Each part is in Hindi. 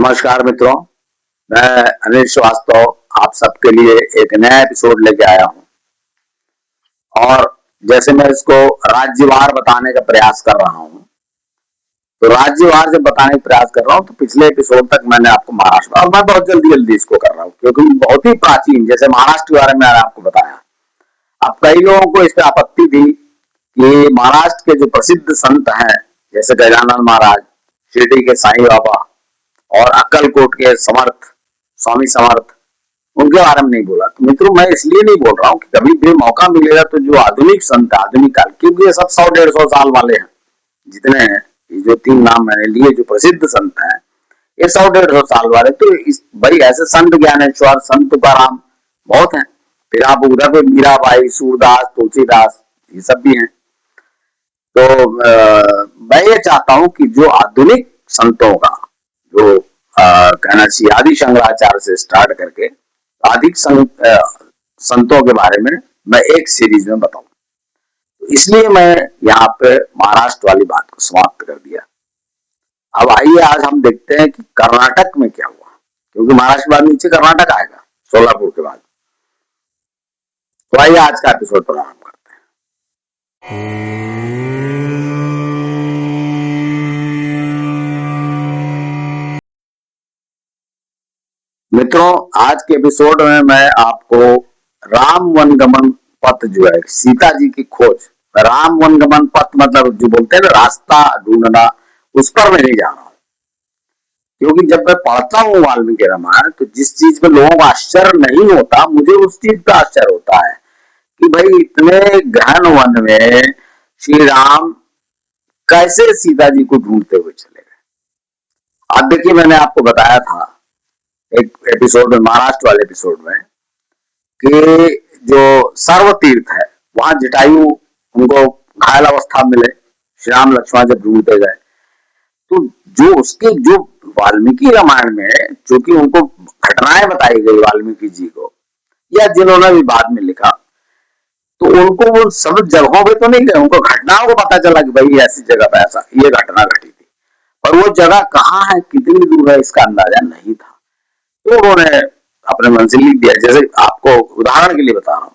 नमस्कार मित्रों, मैं अनिल श्रीवास्तव आप सबके लिए एक नया एपिसोड लेके आया हूं। और जैसे मैं इसको राज्यवार बताने का प्रयास कर रहा हूं, तो राज्यवार जब बताने का प्रयास कर रहा हूं तो पिछले एपिसोड तक मैंने आपको महाराष्ट्र, और मैं बहुत जल्दी जल्दी इसको कर रहा हूं क्योंकि बहुत ही प्राचीन, जैसे महाराष्ट्र के बारे में मैंने आपको बताया। अब कई लोगों को इस पर आपत्ति थी कि महाराष्ट्र के जो प्रसिद्ध संत हैं, जैसे गजानन महाराज, शिरडी के साईं बाबा और अक्कलकोट के समर्थ स्वामी समर्थ, उनके बारे में नहीं बोला। तो मित्रों, मैं इसलिए नहीं बोल रहा हूँ कि कभी भी मौका मिलेगा तो जो आधुनिक संत, आधुनिक काल, क्योंकि ये सब 100-150 साल वाले हैं, जितने हैं ये जो 3 नाम मैंने लिए जो प्रसिद्ध संत हैं, ये 100-150 साल वाले। तो इस भाई ऐसे संत ज्ञानेश्वर, संत तुकाराम बहुत हैं। फिर आप उधर पे मीराबाई, सूरदास, तुलसीदास, ये सब भी हैं। तो मैं ये चाहता हूं कि जो आधुनिक संतों का जो कहना चाहिए आदि शंकराचार्य से स्टार्ट करके अधिक संतों के बारे में मैं एक सीरीज में बताऊं, तो इसलिए मैं यहाँ पे महाराष्ट्र वाली बात को समाप्त कर दिया। अब आइए आज हम देखते हैं कि कर्नाटक में क्या हुआ, क्योंकि महाराष्ट्र के बाद नीचे कर्नाटक आएगा सोलापुर के बाद। तो आइए आज का एपिसोड प्रारंभ करते हैं। मित्रों, आज के एपिसोड में मैं आपको राम वनगमन पथ जो है, सीता जी की खोज, राम वनगमन पथ मतलब जो बोलते हैं ना रास्ता ढूंढना, उस पर मैं नहीं जा रहा हूं। क्योंकि जब मैं पढ़ता हूँ वाल्मीकि रामायण, तो जिस चीज में लोगों को आश्चर्य नहीं होता, मुझे उस चीज का आश्चर्य होता है कि भाई इतने गहन वन में श्री राम कैसे सीता जी को ढूंढते हुए चले गए। अब देखिए, मैंने आपको बताया था एक एपिसोड में, महाराष्ट्र वाले एपिसोड में, कि जो सर्व तीर्थ है वहां जटायु उनको घायल अवस्था में मिले, श्री राम लक्ष्मण जब ढूंढते गए, तो जो उसके जो वाल्मीकि रामायण में जो कि उनको घटनाएं बताई गई वाल्मीकि जी को, या जिन्होंने भी बाद में लिखा, तो उनको वो सब जगहों पे तो नहीं गए, उनको घटनाओं को पता चला कि भाई ऐसी जगह पे ऐसा ये घटना घटी थी, पर वो जगह कहाँ है, कितनी दूर है, इसका अंदाजा नहीं था। तो उन्होंने अपने मन से लिख दिया। जैसे आपको उदाहरण के लिए बता रहा हूं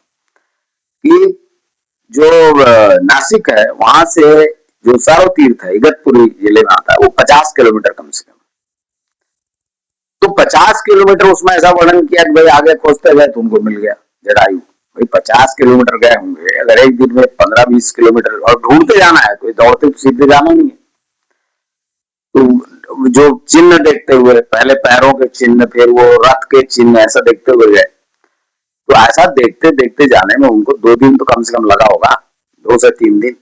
कि जो नासिक है वहां से जो सर्व तीर्थ है इगतपुरी जिले में आता है, वो 50 किलोमीटर कम से कम। तो 50 किलोमीटर उसमें ऐसा वर्णन किया कि भाई आगे खोजते गए तो उनको मिल गया जटायु। भाई 50 किलोमीटर गए होंगे, अगर एक दिन में 15-20 किलोमीटर और ढूंढते जाना है, तो दौड़ते तो सीधे जाना नहीं है। तो जो चिन्ह देखते हुए, पहले पैरों के चिन्ह, फिर वो रथ के चिन्ह, ऐसा देखते हुए गए। तो ऐसा देखते देखते जाने में उनको 2 दिन तो कम से कम लगा होगा, 2 से 3 दिन।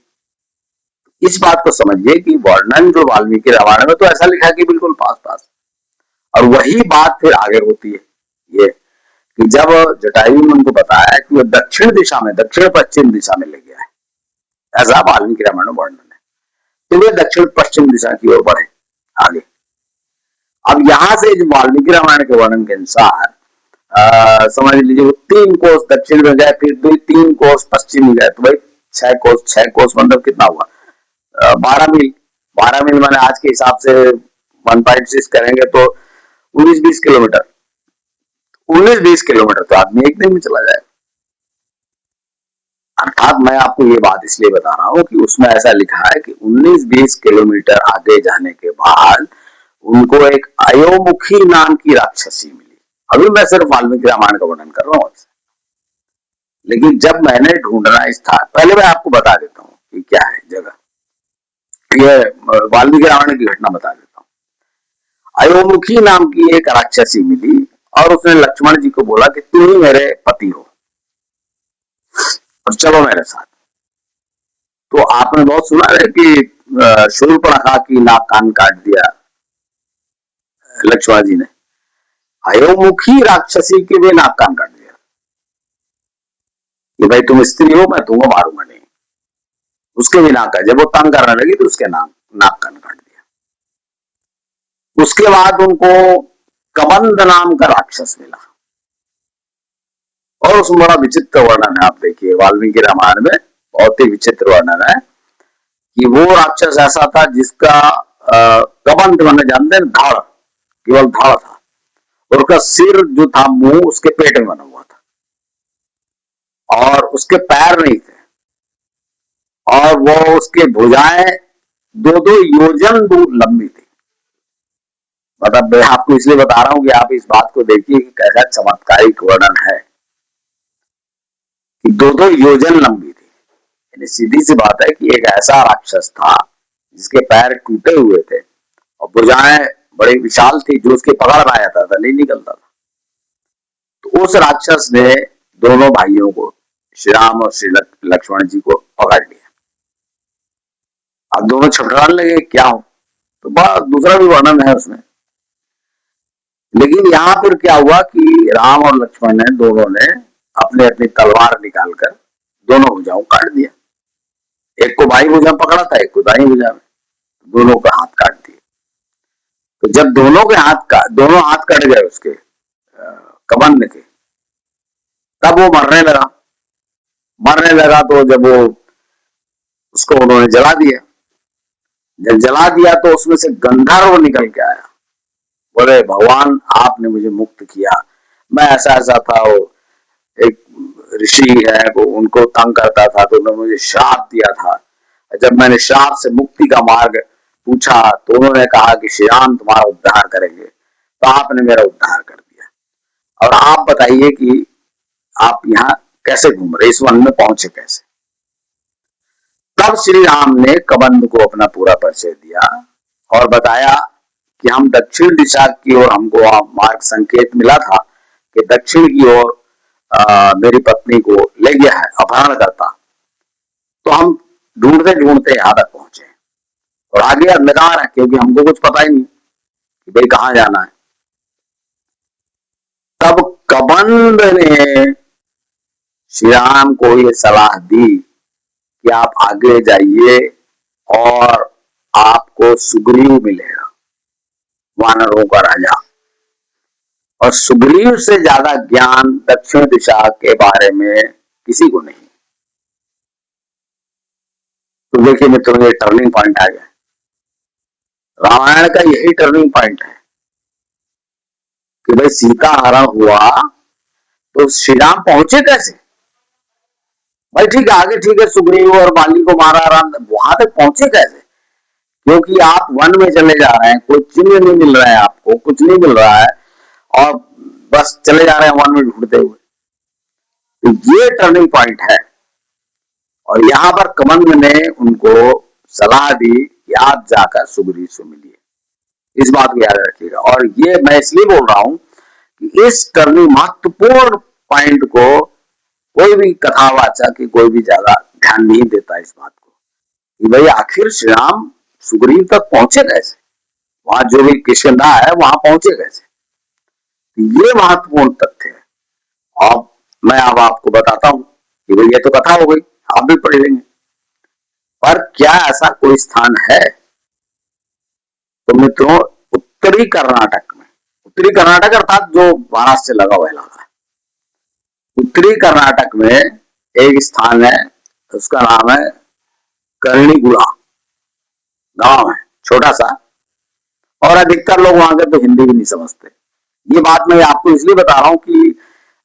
इस बात को समझिए कि वर्णन जो वाल्मीकि रामायण में तो ऐसा लिखा है कि बिल्कुल पास पास, और वही बात फिर आगे होती है ये कि जब जटायु ने उनको बताया कि वो दक्षिण दिशा में, दक्षिण पश्चिम दिशा में ले गया है, ऐसा वाल्मीकि रामायण में वर्णन है, तो वे दक्षिण पश्चिम दिशा की ओर बढ़े आगे। अब यहां से जो वाल्मीकि रामायण के वर्णन के अनुसार समझ लीजिए वो 3 कोस दक्षिण में गए, फिर 3 कोस पश्चिम में गए, तो भाई 6 कोस मतलब कितना हुआ, 12 मील। 12 मील मैंने आज के हिसाब से 1.6 करेंगे तो 19-20 किलोमीटर। 19-20 किलोमीटर तो आदमी एक दिन में चला जाए। अर्थात मैं आपको ये बात इसलिए बता रहा हूँ कि उसमें ऐसा लिखा है कि 19-20 किलोमीटर आगे जाने के बाद उनको एक अयोमुखी नाम की राक्षसी मिली। अभी मैं सिर्फ वाल्मीकि रामायण का वर्णन कर रहा हूँ, लेकिन जब मैंने ढूंढना स्थान, पहले मैं आपको बता देता हूँ कि क्या है जगह, ये वाल्मीकि रामायण की घटना बता देता हूँ। अयोमुखी नाम की एक राक्षसी मिली और उसने लक्ष्मण जी को बोला कि तुम ही मेरे पति हो और चलो मेरे साथ। तो आपने बहुत सुना है कि शूर्पणखा की नाक कान काट दिया लक्ष्मण जी ने, अयोमुखी राक्षसी के भी नाक कान काट दिया कि भाई तुम स्त्री हो, मैं तुमको मारूंगा नहीं। उसके भी नाक, जब वो तंग करने लगी तो उसके नाक कान काट दिया। उसके बाद उनको कबंध नाम का राक्षस मिला, और उसमें बड़ा विचित्र वर्णन है, आप देखिए वाल्मीकि रामायण में बहुत ही विचित्र वर्णन है कि वो राक्षस ऐसा था जिसका कबंध, मैंने जानते हैं धड़, केवल धड़ था, और उसका सिर जो था, मुंह उसके पेट में बना हुआ था, और उसके पैर नहीं थे, और वो उसके भुजाएं 2-2 योजन दूर लंबी थी। मतलब मैं आपको इसलिए बता रहा हूं कि आप इस बात को देखिए कि कैसा चमत्कारिक वर्णन है कि 2-2 योजन लंबी थी। यानी सीधी सी बात है कि एक ऐसा राक्षस था जिसके पैर टूटे हुए थे और भुजाएं बड़ी विशाल थी, जो उसके पकड़ में आ जाता था, नहीं निकलता था। तो उस राक्षस ने दोनों भाइयों को, श्री राम और श्री लक्ष्मण जी को पकड़ लिया। अब दोनों छटराने लगे, क्या हो, तो बड़ा दूसरा भी वर्णन है उसमें। लेकिन यहाँ पर क्या हुआ कि राम और लक्ष्मण ने दोनों ने अपने अपनी तलवार निकालकर दोनों भुजाओं काट दिया। एक को बाई भुजा पकड़ा था, एक को दाई भुजा में, दोनों का हाथ काट दिए। तो जब दोनों हाथ कट गए उसके कबंध के, तब वो मरने लगा। तो जब वो उसको उन्होंने जला दिया, जब जला दिया तो उसमें से गंधर्व निकल के आया। बोले, भगवान आपने मुझे मुक्त किया, मैं ऐसा ऐसा था, वो एक ऋषि है, वो उनको तंग करता था, तो उन्होंने मुझे श्राप दिया था। जब मैंने श्राप से मुक्ति का मार्ग पूछा तो उन्होंने कहा कि श्री राम तुम्हारा उद्धार करेंगे, तो आपने मेरा उद्धार कर दिया। और आप बताइए कि आप यहाँ कैसे घूम रहे, इस वन में पहुंचे कैसे। तब श्री राम ने कबंध को अपना पूरा परिचय दिया और बताया कि हम दक्षिण दिशा की ओर, हमको मार्ग संकेत मिला था कि दक्षिण की ओर मेरी पत्नी को ले गया है अपहरण करता। तो हम ढूंढते ढूंढते यहाँ तक पहुंचे और आगे अंधकार है, क्योंकि हमको कुछ पता ही नहीं कि भाई कहाँ जाना है। तब कबंध ने श्री राम को ये सलाह दी कि आप आगे जाइए और आपको सुग्रीव मिलेगा, वानरों का राजा, और सुग्रीव से ज्यादा ज्ञान दक्षिण दिशा के बारे में किसी को नहीं। तो देखिए मित्रों, ये टर्निंग पॉइंट आ गया। रामायण का यही टर्निंग पॉइंट है कि भाई सीता हरण हुआ तो श्री राम पहुंचे कैसे। भाई ठीक है, आगे ठीक है, सुग्रीव और बाली को मारा, राम वहां तक पहुंचे कैसे, क्योंकि आप वन में चले जा रहे हैं, कोई चिन्ह नहीं मिल रहा है, आपको कुछ नहीं मिल रहा है, और बस चले जा रहे हैं वन में ढूंढते हुए। तो ये टर्निंग पॉइंट है। और यहाँ पर कबंध ने उनको सलाह दी कि आप जाकर सुग्रीव से मिलिए। इस बात को याद रखिएगा। और ये मैं इसलिए बोल रहा हूं कि इस टर्निंग महत्वपूर्ण पॉइंट को कोई भी कथावाचक की कोई भी ज्यादा ध्यान नहीं देता इस बात को कि भाई आखिर श्री राम सुग्रीव तक पहुंचे कैसे, वहां जो भी किष्किंधा है वहां पहुंचे कैसे। ये महत्वपूर्ण तथ्य है। अब मैं अब आपको बताता हूं कि भाई ये तो कथा हो गई, आप भी पढ़ लेंगे, पर क्या ऐसा कोई स्थान है। तो मित्रों, उत्तरी कर्नाटक अर्थात जो महाराष्ट्र से लगा हुआ इलाका है, उत्तरी कर्नाटक में एक स्थान है, उसका नाम है कर्णिगुड़ा गांव है, छोटा सा, और अधिकतर लोग वहां के तो हिंदी भी नहीं समझते। ये बात मैं आपको इसलिए बता रहा हूँ कि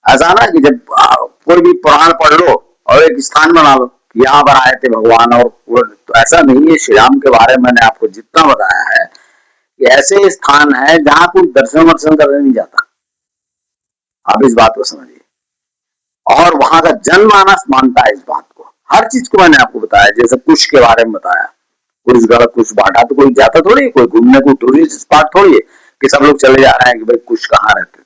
ऐसा ना कि जब कोई भी पुराण पढ़ लो और एक स्थान बना लो कि यहाँ पर आए थे भगवान, और तो ऐसा नहीं है। श्री राम के बारे में मैंने आपको जितना बताया है कि ऐसे स्थान है जहां कोई दर्शन वर्शन करने नहीं जाता। आप इस बात को समझिए। और वहां का जनमानस मानता है इस बात को। हर चीज को मैंने आपको बताया, जैसे कुश के बारे में बताया, कुशगढ़ कुश बांटा, तो कोई जाता थोड़ी, कोई घूमने को टूरिस्ट स्पॉट थोड़ी है कि सब लोग चले जा रहे हैं कि भाई कुश कहाँ रहते थे।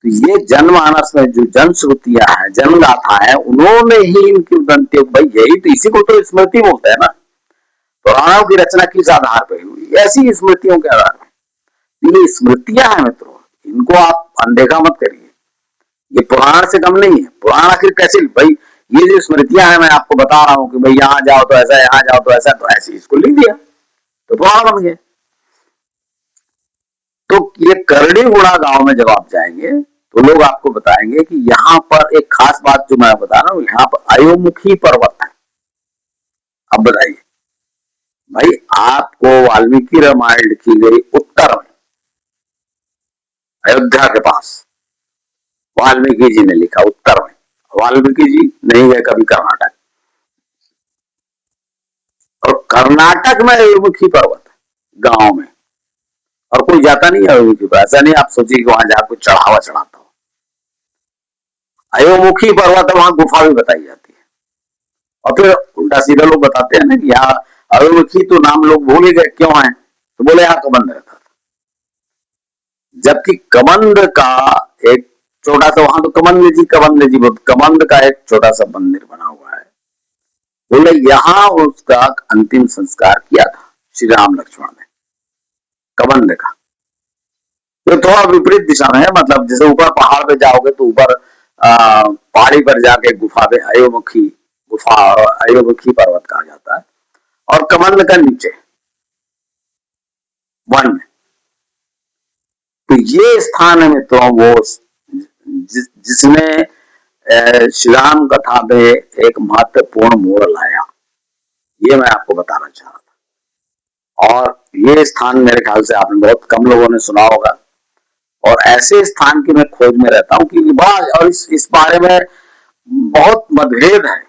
तो ये जनमानस में जो जनश्रुतियां हैं, जनगाथा है, उन्होंने ही इनकी उदंती, भाई यही तो, इसी को तो स्मृति बोलते हैं ना। पुराणों की रचना किस आधार पर हुई, ऐसी स्मृतियों के आधार पर। ये स्मृतियां हैं मित्रों, इनको आप अनदेखा मत करिए। ये पुराण से कम नहीं है। पुराण आखिर कैसे, भाई ये जो स्मृतियां हैं, मैं आपको बता रहा हूँ कि भाई यहाँ जाओ तो ऐसा, यहाँ जाओ तो ऐसा, तो ऐसे इसको लिख दिया तो पुराण बन गया। तो ये कर्णिगुड़ा गांव में जब आप जाएंगे तो लोग आपको बताएंगे कि यहाँ पर एक खास बात जो मैं बता रहा हूँ, यहाँ पर अयोमुखी पर्वत है। अब बताइए भाई, आपको वाल्मीकि रामायण लिखी गई उत्तर में, अयोध्या के पास वाल्मीकि जी ने लिखा, उत्तर में। वाल्मीकि जी नहीं गए कभी कर्नाटक, और कर्नाटक में अयोमुखी पर्वत गांव में, और कोई जाता नहीं है अयोमुखी पर। ऐसा नहीं आप सोचिए कि वहां जाकर कुछ चढ़ावा चढ़ाता हो। अयोमुखी पर्वत है, वहां गुफा भी बताई जाती है। और फिर उल्टा सीधा लोग बताते हैं ना कि यहाँ अयोमुखी तो नाम लोग भूल ही गए क्यों है, तो बोले यहाँ कबंध रहता था। जबकि कबंध का एक छोटा सा, वहां तो कबंध जी कबंध का एक छोटा सा मंदिर बना हुआ है। बोले यहाँ उसका अंतिम संस्कार किया था श्री राम लक्ष्मण ने, कबंध का। तो थोड़ा विपरीत दिशा में है, मतलब जैसे ऊपर पहाड़ पे जाओगे तो ऊपर पहाड़ी पर जाके गुफा पे अयोमुखी गुफा और अयोमुखी पर्वत कहा जाता है, और कमंद का नीचे वन में। तो ये स्थान है मित्रों वो जिसने श्री राम कथा में एक महत्वपूर्ण मोड़ लाया, ये मैं आपको बताना चाह रहा था। और ये स्थान मेरे ख्याल से आपने बहुत कम लोगों ने सुना होगा, और ऐसे स्थान की मैं खोज में रहता हूँ कि बड़ा, और इस बारे में बहुत मतभेद है।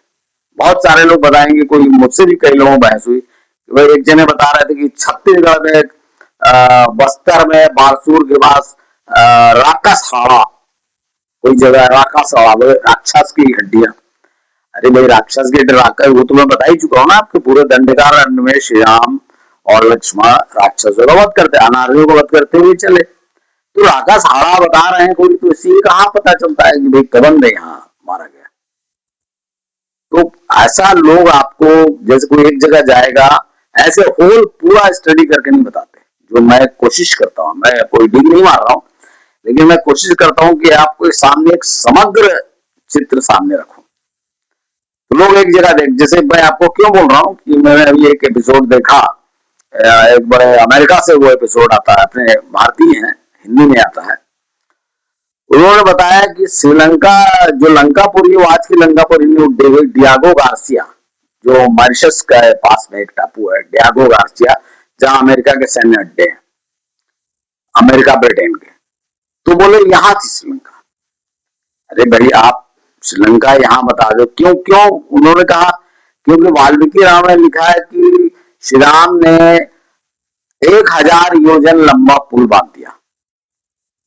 बहुत सारे लोग बताएंगे, कोई मुझसे भी कई लोगों बहस हुई, वह एक जने बता रहे थे कि छत्तीसगढ़ में बस्तर में बारसूर के पास राकासहाड़ा कोई जगह है, राकासहाड़ा वो राक्षस की हड्डियां। अरे भाई राक्षस की राक्षस वो तो मैं बता ही चुका हूँ ना आपके, पूरे दंडकारण्य में श्री राम और लक्ष्मण राक्षसों का वध करते, अनार्यों को वध करते हुए चले। तो राकासहाड़ा बता रहे हैं कोई, तो इसी कहाँ पता चलता है कि भाई कबंध यहाँ मारा गया। तो ऐसा लोग आपको, जैसे कोई एक जगह जाएगा ऐसे होल पूरा स्टडी करके नहीं बताते, जो मैं कोशिश करता हूँ। मैं कोई डिग नहीं मार रहा हूँ, लेकिन मैं कोशिश करता हूँ कि आपको सामने एक समग्र चित्र सामने रखूं। तो लोग एक जगह देख, जैसे मैं आपको क्यों बोल रहा हूँ कि मैंने अभी एक एपिसोड देखा, एक बड़े अमेरिका से वो एपिसोड आता है, अपने भारतीय हैं, हिंदी में आता है। उन्होंने बताया कि श्रीलंका जो लंकापुरी, वो आज की लंकापुरी में डियागो गार्सिया, जो मॉरिशस का पास में एक टापू है डियागो गार्सिया, जहां अमेरिका के सैन्य अड्डे हैं, अमेरिका ब्रिटेन के। तो बोले यहाँ थी श्रीलंका। अरे भाई आप श्रीलंका यहाँ बता दो, क्यों क्यों उन्होंने कहा क्योंकि वाल्मीकि राम ने लिखा है कि श्री राम ने 1000 योजन लंबा पुल बांध दिया।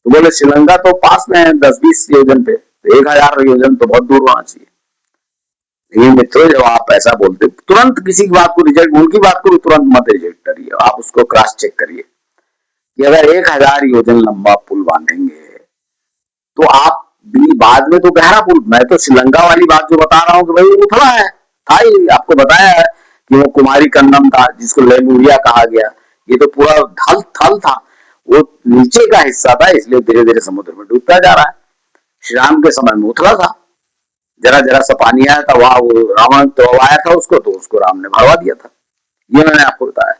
तो बोले श्रीलंका तो पास में है 10-20 योजन पे, तो 1000 योजन तो बहुत दूर होना चाहिए। लेकिन मित्रों जब आप ऐसा बोलते, तुरंत किसी की बात को रिजेक्ट, उनकी बात को भी तुरंत मत रिजेक्ट करिए, आप उसको क्रॉस चेक करिए कि अगर 1000 योजन लंबा पुल बांधेंगे तो आप भी बाद में तो गहरा पुल, मैं तो श्रीलंका वाली बात जो बता रहा हूँ कि भाई उथला है, था ही, आपको बताया है कि वो कुमारी कन्नम था जिसको लेमुरिया कहा गया, ये तो पूरा थल थल था, वो नीचे का हिस्सा था, इसलिए धीरे धीरे समुद्र में डूबता जा रहा है। श्री राम के समय में उथला था, जरा जरा सा पानी आया था, वहां वो रावण तो आया था उसको, तो उसको राम ने भरवा दिया था। ये मैंने आपको बताया।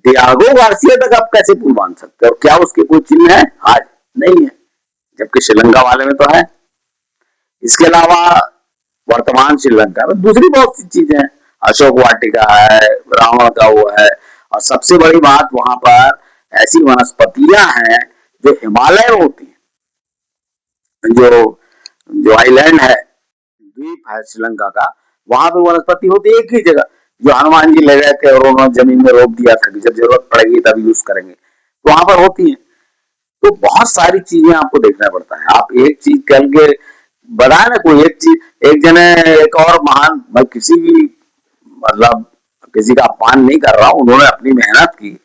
डियागो गार्सिया तक आप कैसे पुल बांध सकते हैं, और क्या उसके कोई चिन्ह है? आज नहीं है, जबकि श्रीलंका वाले में तो है। इसके अलावा वर्तमान श्रीलंका में दूसरी बहुत सी चीजें हैं, अशोक वाटिका है, रावण का वो है, और सबसे बड़ी बात वहां पर ऐसी वनस्पतियां हैं जो हिमालय में होती हैं। जो जो आइलैंड है, द्वीप है श्रीलंका का, वहां पर वनस्पति होती है एक ही जगह, जो हनुमान जी ले गए थे और उन्होंने जमीन में रोप दिया था कि जब जरूरत पड़ेगी तब यूज करेंगे, तो वहां पर होती है। तो बहुत सारी चीजें आपको देखना पड़ता है। आप एक चीज कल के बताए ना, कोई एक चीज, एक जने एक और महान, मैं किसी की मतलब किसी का अपमान नहीं कर रहा हूं, उन्होंने अपनी मेहनत की,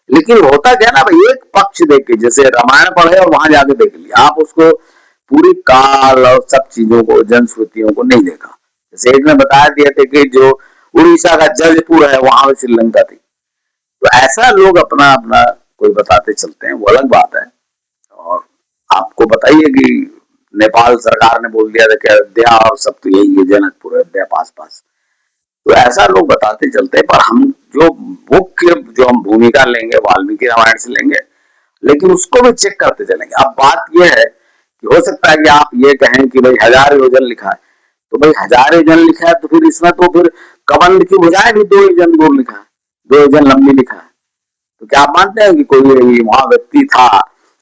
लेकिन होता क्या ना भाई, एक पक्ष देख के, जैसे रामायण पढ़े और वहां जाके देख लिया, आप उसको पूरी काल और सब चीजों को, जनश्रुतियों को नहीं देखा। जैसे एक ने बता दिया था कि जो उड़ीसा का जजपुर है वहां पे श्रीलंका थी, तो ऐसा लोग अपना अपना कोई बताते चलते हैं, वो अलग बात है। और आपको बताइए कि नेपाल सरकार ने बोल दिया था कि अयोध्या और सब तो यही है, जनकपुर अयोध्या पास पास, तो ऐसा लोग बताते चलते हैं। पर हम जो मुख्य जो हम भूमिका लेंगे वाल्मीकि रामायण से लेंगे, लेकिन उसको भी चेक करते चलेंगे। अब बात यह है कि हो सकता है कि आप ये कहें कि भाई 1000 योजन लिखा है, तो भाई 1000 योजन लिखा है तो फिर इसमें तो फिर कबंध की भुजाएं भी 2 योजन दूर लिखा है, 2 योजन लंबी लिखा है। तो क्या आप मानते हैं कि कोई वहां व्यक्ति था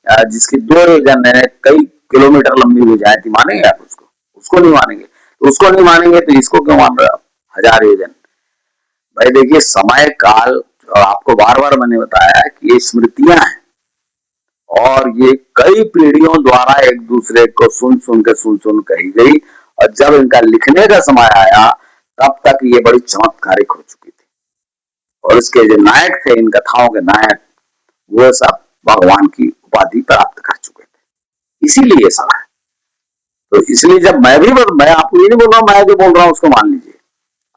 जिसकी 2 योजन है, कई किलोमीटर लंबी भुजाएं थी, मानेंगे आप उसको? उसको नहीं मानेंगे। तो उसको नहीं मानेंगे तो इसको क्यों मान रहे हो आप? 1000 योजन। भाई देखिए, समय काल, और आपको बार बार मैंने बताया कि ये स्मृतियां हैं और ये कई पीढ़ियों द्वारा एक दूसरे को सुन सुन कही गई, और जब इनका लिखने का समय आया तब तक ये बड़ी चमत्कारिक हो चुकी थी। और इसके जो नायक थे, इन कथाओं के नायक, वो सब भगवान की उपाधि प्राप्त कर चुके थे। इसीलिए ये सब है। तो इसलिए जब मैं आपको ये नहीं बोल रहा हूं, मैं जो बोल रहा हूं उसको मान लीजिए।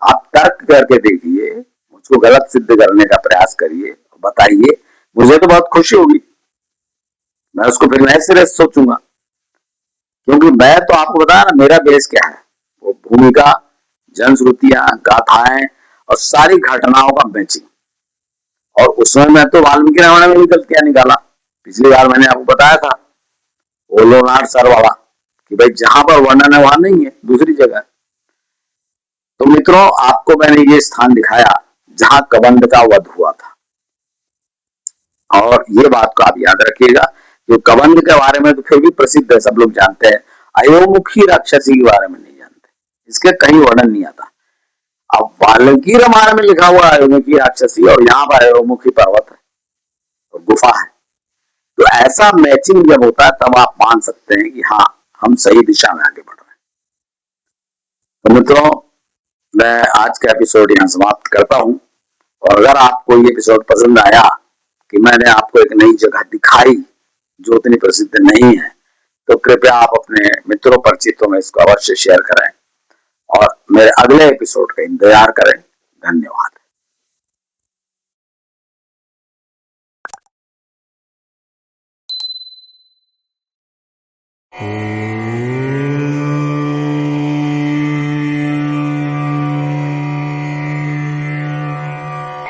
आप तर्क करके देखिए, मुझको गलत सिद्ध करने का प्रयास करिए, बताइए, मुझे तो बहुत खुशी होगी। मैं उसको फिर नए सिरे से सोचूंगा, क्योंकि मैं तो आपको बताया ना मेरा बेस क्या है। वो भूमिका, जनश्रुतियां, गाथाएं और सारी घटनाओं का मैचिंग। और उसमें मैं तो वाल्मीकि रामायण में निकल क्या निकाला, पिछली बार मैंने आपको बताया था, वो लोनार सर वाला, कि भाई जहां पर वर्णन है वहां नहीं है, दूसरी जगह। तो मित्रों, आपको मैंने ये स्थान दिखाया जहां कबंध का वध हुआ था। और ये बात को आप याद रखिएगा, जो कबंध के बारे में तो फिर भी प्रसिद्ध है, सब लोग जानते हैं। अयोमुखी राक्षसी के बारे में नहीं जानते, इसके कहीं वर्णन नहीं आता। अब वाल्मीकि रामायण में लिखा हुआ अयोमुखी राक्षसी, और यहाँ पर अयोमुखी पर्वत है और गुफा है। तो ऐसा मैचिंग जब होता है तब आप मान सकते हैं कि हाँ, हम सही दिशा में आगे बढ़ रहे हैं। तो मित्रों, मैं आज का एपिसोड यहाँ समाप्त करता हूँ। और अगर आपको ये एपिसोड पसंद आया कि मैंने आपको एक नई जगह दिखाई जो उतनी प्रसिद्ध नहीं है, तो कृपया आप अपने मित्रों परिचितों में इसको अवश्य शेयर करें और मेरे अगले एपिसोड का इंतजार करें। धन्यवाद।